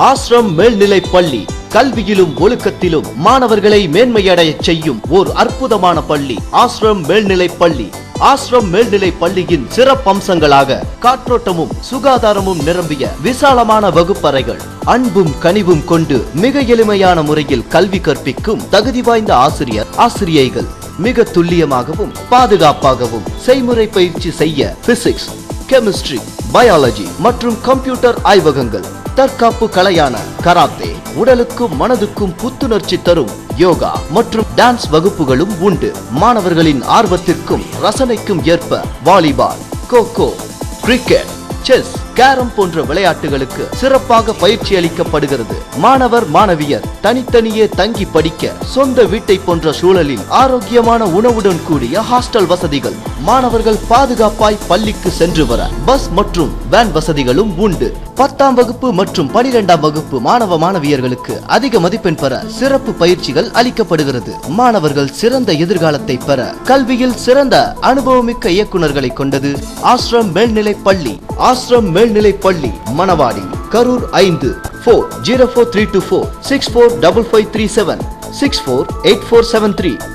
ஆசிரம் மேல்நிலை பள்ளி கல்வியிலும் ஒழுக்கத்திலும் மாணவர்களை மேன்மையடைய செய்யும் ஓர் அற்புதமான பள்ளி ஆசிரம் மேல்நிலை பள்ளி. ஆசிரம் மேல்நிலை பள்ளியின் சிறப்பம்சங்களாக காற்றோட்டமும் சுகாதாரமும் நிரம்பிய விசாலமான வகுப்பறைகள், அன்பும் கனிவும் கொண்டு மிக எளிமையான முறையில் கல்வி கற்பிக்கும் தகுதி வாய்ந்த ஆசிரியைகள், மிக துல்லியமாகவும் பாதுகாப்பாகவும் செய்முறை பயிற்சி செய்ய பிசிக்ஸ், கெமிஸ்ட்ரி, பயாலஜி மற்றும் கம்ப்யூட்டர் ஆய்வகங்கள், தற்காப்பு கலையான கராத்தே, உடலுக்கும் மனதுக்கும் புத்துணர்ச்சி தரும் யோகா மற்றும் டான்ஸ் வகுப்புகளும் உண்டு. மாணவர்களின் ஆர்வத்திற்கும் ரசனைக்கும் ஏற்ப volleyball, kho kho, cricket, chess, carrom போன்ற விளையாட்டுகளுக்கு சிறப்பாக பயிற்சி அளிக்கப்படுகிறது. மாணவர் மாணவியர் தனித்தனியே தங்கி படிக்க சொந்த வீட்டை போன்ற சூழலில் ஆரோக்கியமான உணவுடன் கூடிய ஹாஸ்டல் வசதிகள், மாணவர்கள் பாதுகாப்பாய் பள்ளிக்கு சென்று வர பஸ் மற்றும் வேன் வசதிகளும் உண்டு. 10ஆம் வகுப்பு மற்றும் 12ஆம் வகுப்பு மாணவ மாணவியர்களுக்கு அதிக மதிப்பெண் பெற சிறப்பு பயிற்சிகள் அளிக்கப்படுகிறது. மாணவர்கள் சிறந்த எதிர்காலத்தை பெற கல்வியில் சிறந்த அனுபவமிக்க இயக்குநர்களை கொண்டது ஆசிரம் மேல்நிலை பள்ளி. ஆசிரம் மேல்நிலை பள்ளி, மணவாடி, கரூர் 5 4 04324 645537 648473